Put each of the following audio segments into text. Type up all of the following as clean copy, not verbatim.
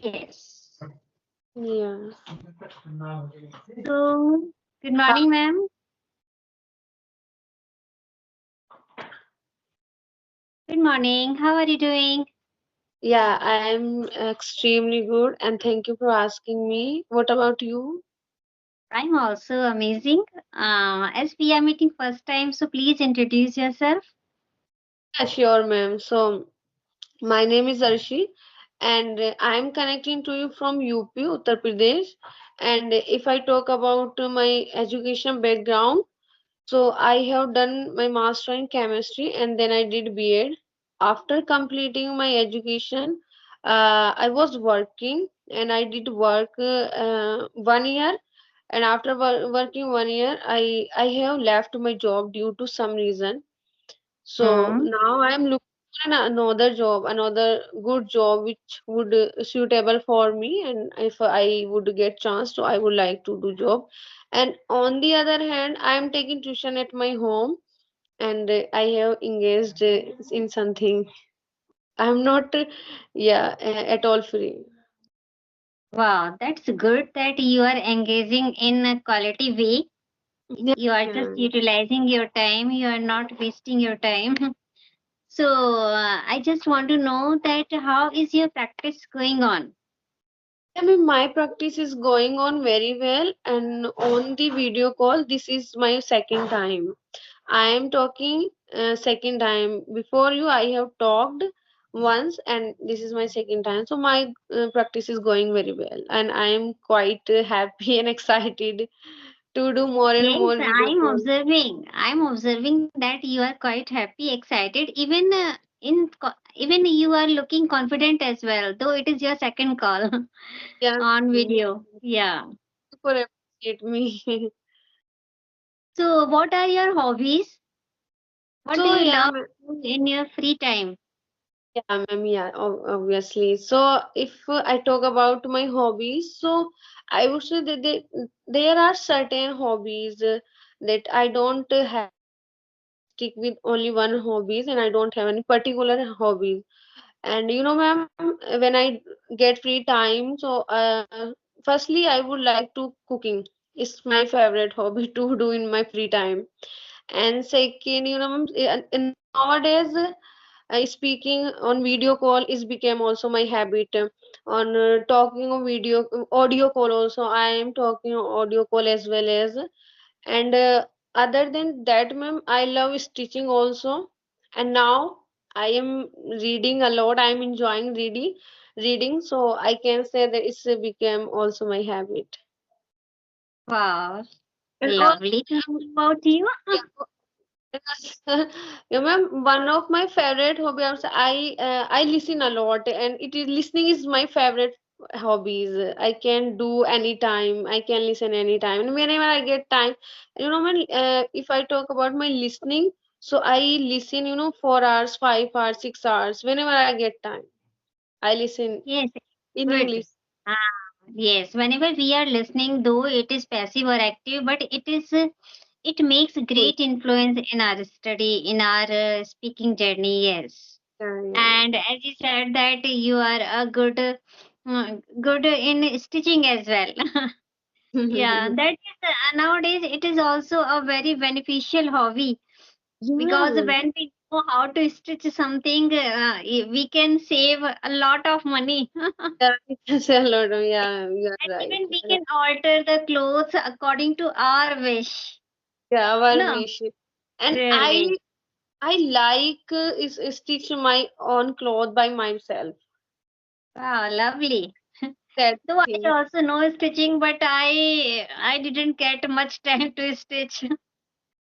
Yes. Yeah. So, good How, morning, ma'am. Good morning. How are you doing? yeah, I'm extremely good and thank you for asking me. What about you? I'm also amazing. As we are meeting first time, so please introduce yourself. Yeah, sure, ma'am. So, my name is Arshi and I'm connecting to you from UP, Uttar Pradesh. And if I talk about my education background, so I have done my master in chemistry and then I did B.Ed. After completing my education, I was working and I did work 1 year. And after working 1 year, I have left my job due to some reason. So Hmm. now I am looking for another job, another good job which would suitable for me. And if I would get chance, so I would like to do job. And on the other hand, I am taking tuition at my home, and I have engaged in something. I am not, yeah, at all free. Wow, that's good that you are engaging in a quality way. Yeah, You are just yeah. utilizing your time. You are not wasting your time. So, I just want to know that how is your practice going on? I mean, my practice is going on very well, and on the video call, this is my second time. I am talking second time. Before you, I have talked once, and this is my second time. So my practice is going very well, and I am quite happy and excited to do more and Yes, more video calls. I'm observing that you are quite happy, excited. Even even you are looking confident as well, though it is your second call Yeah, on thank video. Yeah. you for appreciate me. So, what are your hobbies? What do So you yeah, love in your free time? yeah, ma'am, yeah, obviously. So if I talk about my hobbies, so I would say that there are certain hobbies that I don't have. I stick with only one hobbies, and I don't have any particular hobbies. And ma'am, when I get free time, so firstly, I would like to cooking. It's my favorite hobby to do in my free time. And second, ma'am, and nowadays speaking on video call is became also my habit. On talking on video audio call also, I am talking on audio call as well as. And other than that, ma'am, I love stitching also. And now I am reading a lot. I am enjoying reading, so I can say that it's become also my habit. Wow, And also, lovely to know about you. yeah, because, ma'am, one of my favorite hobby also, I listen a lot, and it is listening is my favorite hobbies. I can do anytime. I can listen anytime, and whenever I get time, when if I talk about my listening, so I listen, 4 hours, 5 hours, 6 hours, whenever I get time. I listen Yes, in good. English. Ah, yes, whenever we are listening, though it is passive or active, but it makes Full. great influence in our study, in our speaking journey. Yes, Yeah, yeah. and as you said that you are a good in stitching as well. Yeah, that is nowadays it is also a very beneficial hobby because Yeah, when we know how to stitch something, we can save a lot of money. yeah, it has a lot of, yeah, you're And right. even we can alter the clothes according to our wish. Yeah, our No, wish. And really. I like is stitch my own cloth by myself. Wow, lovely. That Though I thing. also know stitching, but I didn't get much time to stitch.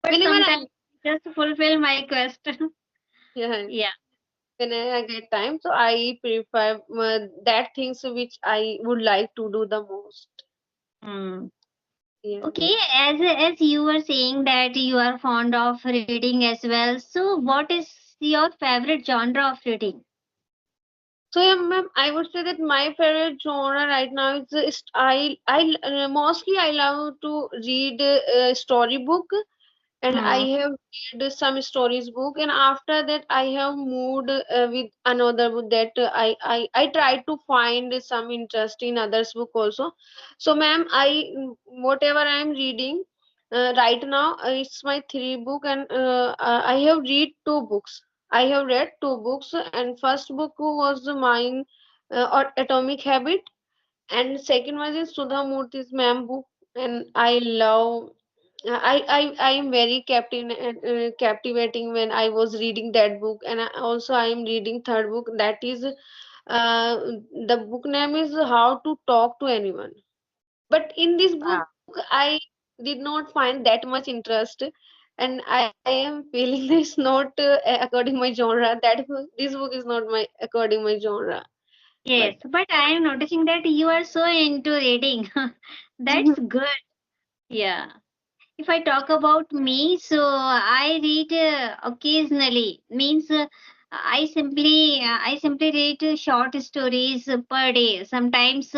But Whenever sometimes I, just fulfill my quest. yeah, Yeah. whenever I get time, so I prefer that things which I would like to do the most. Hmm. Yeah. Okay, as you were saying that you are fond of reading as well. So what is your favorite genre of reading? So yeah, ma'am, I would say that my favorite genre right now is mostly I love to read storybook and I Hmm. have read some stories book, and after that I have moved with another book that I try to find some interest in others book also. So ma'am, whatever I am reading right now, it's my three book, and I have read two books. I have read two books, and first book was mine, Atomic Habit, and second one is Sudha Murthy's ma'am book, and I love. I am very captivating when I was reading that book, and also I am reading third book, that is the book name is How to Talk to Anyone. But in this book, Wow. I did not find that much interest, and I am feeling this not according my genre. This book is not my according my genre, but. Yes, but I am noticing that you are so into reading. That's good. Yeah. If I talk about me, so I read occasionally. Means I simply read short stories per day. Sometimes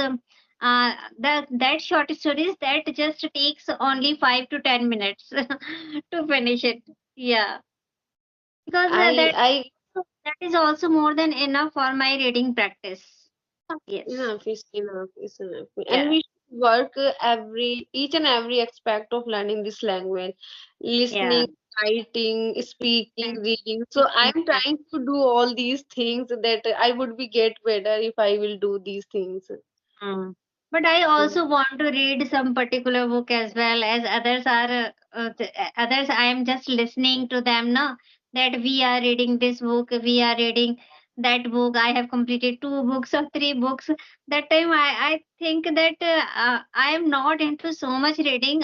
that short stories that just takes only 5 to 10 minutes to finish it. Yeah, because I that is also more than enough for my reading practice. Yes. enough is enough is enough. And Yeah. we should work every each and every aspect of learning this language, Yeah. listening, writing, speaking, And reading. So speaking. I'm trying to do all these things that I would be get better if I will do these things. Mm. But I Yeah. also want to read some particular book as well as others are others. I am just listening to them now that we are reading this book, we are reading that book. I have completed two books or three books. That time I think that I am not into so much reading.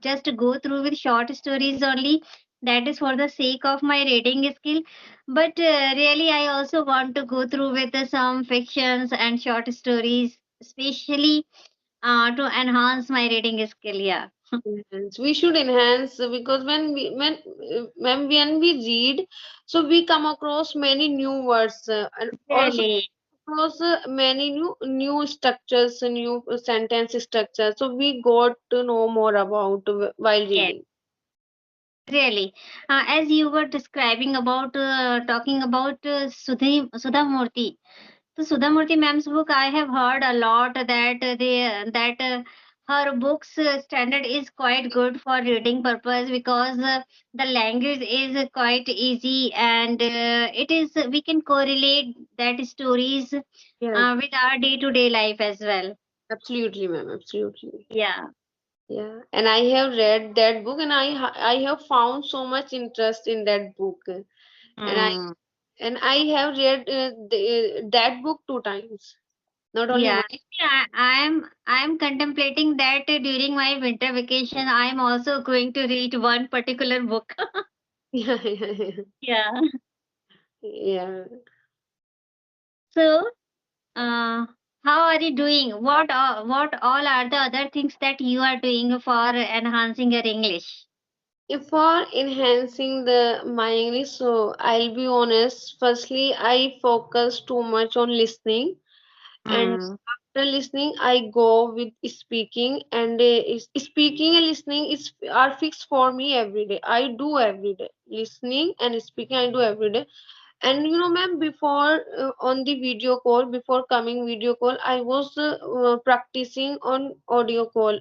Just go through with short stories only. That is for the sake of my reading skill, but really, I also want to go through with some fictions and short stories, especially to enhance my reading skill. Yeah, Enhance. We should enhance because when we read, so we come across many new words and also really, across many new structures, new sentence structures. So we got to know more about while yes, reading. really. As you were describing about talking about Sudha Murthy. So Sudhamurthy ma'am's book, I have heard a lot that her book's standard is quite good for reading purpose because the language is quite easy and it is we can correlate that stories Yes, with our day-to-day life as well. absolutely, ma'am, absolutely. Yeah. Yeah, and I have read that book, and I have found so much interest in that book, and Mm. I have read that book two times, not only Yeah, one. actually, I am contemplating that during my winter vacation, I am also going to read one particular book. Yeah, yeah, yeah. Yeah. Yeah. So, Uh, how are you doing? What all are the other things that you are doing for enhancing your English? If for enhancing the my English, so I'll be honest. Firstly, I focus too much on listening, and Hmm. after listening, I go with speaking. And speaking and listening is are fixed for me every day. I do every day. Listening and speaking, I do every day. And ma'am, before on the video call, before coming video call, I was practicing on audio call,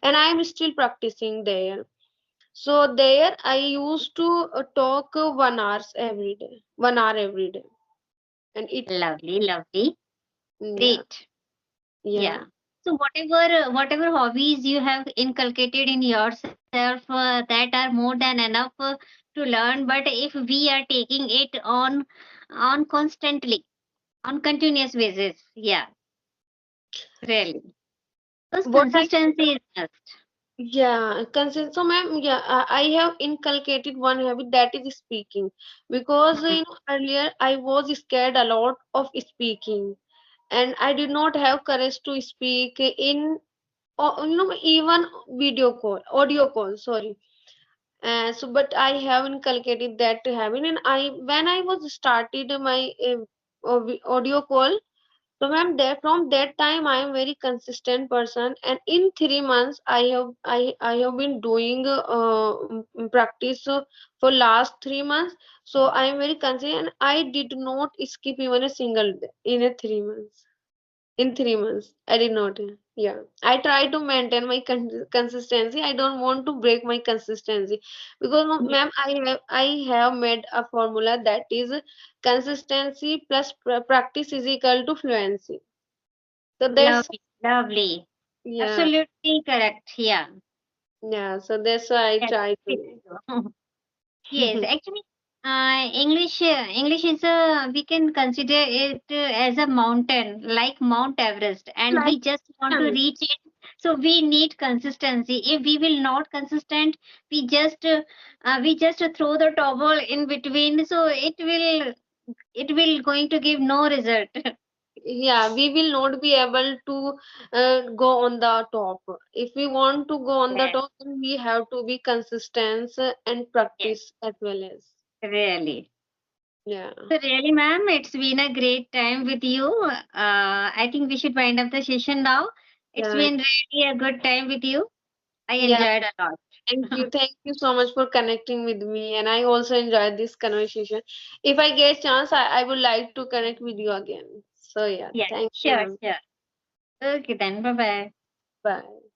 and I am still practicing there. So there I used to talk 1 hour every day, and it Lovely, lovely, yeah, great. yeah. Yeah. So whatever hobbies you have inculcated in yourself, that are more than enough to learn. But if we are taking it on constantly, on continuous basis, yeah, really, because What I consistency is must. Yeah, consent. So, ma'am, yeah, I have inculcated one habit, that is speaking, because Mm. earlier I was scared a lot of speaking, and I did not have courage to speak in even video call, audio call. Sorry. So, but I have inculcated that habit, and I when I was started my audio call. So ma'am, there from that time I am very consistent person, and in 3 months I have been doing practice for last 3 months. So I am very consistent. And I did not skip even a single day in a 3 months. In 3 months, I did not. Yeah, I try to maintain my consistency. I don't want to break my consistency because Yeah. ma'am, I have made a formula that is consistency plus practice is equal to fluency. So that's Lovely, lovely. yeah, Absolutely correct. Yeah. yeah. So that's why I Yes, try it to. is. Yes, actually, English is a, we can consider it as a mountain, like Mount Everest, and Like we just want to um, reach it. So we need consistency. If we will not consistent, we just throw the towel in between. So it will going to give no result. yeah, we will not be able to go on the top. If we want to go on the Yes, top, then we have to be consistent and yes, practice as well as. really. Yeah, So really, ma'am, it's been a great time with you. I think we should wind up the session now. It's yeah, been really a good time with you. I yeah. enjoyed a lot. Thank you so much for connecting with me, and I also enjoyed this conversation. If I get chance, I would like to connect with you again. So yeah, Yeah, thank you, sure, ma'am. sure. Okay then, bye bye. Bye.